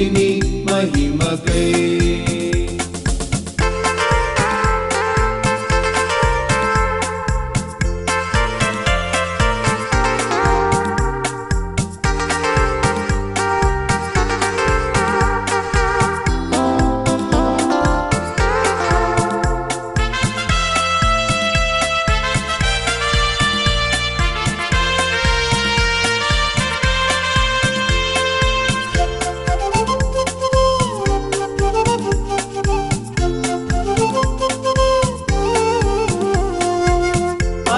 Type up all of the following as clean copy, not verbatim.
నీ మహిమకై.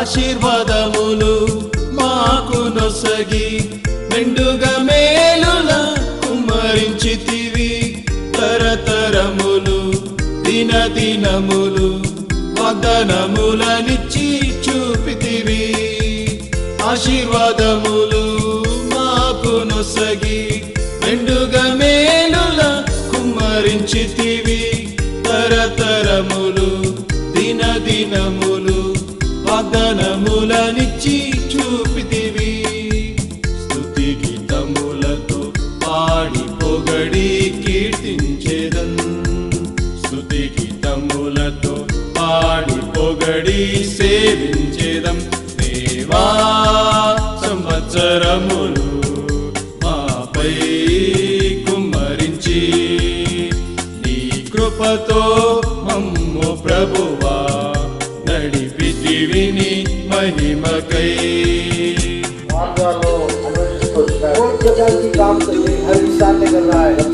ఆశీర్వాదములు మాకు నొసగి మెండుగా మేలుల కుమ్మరించితివి. తరతరములు దినదినములు వాగ్దానములనిచ్చి చూపితివి. ఆశీర్వాదములు మాకు నొసగి మెండుగా మేలుల కుమ్మరించితివి. తరతరములు దినదినములు వాగ్దానములనిచ్చి చూపితివి. స్తుతి గీతములతో పాడి పొగడి కీర్తించెదన్. స్తుతి గీతములతో పాడి పొగడి సేవించెదం. దేవా సంవత్సరములు మాపై కుమ్మరించి నీ కృపతో మమ్ము ప్రభువా నడిపితివి నీ మహిమకై. मार्गालो कौन प्रकार की काम कर रहे हर इंसान ने कर रहा है.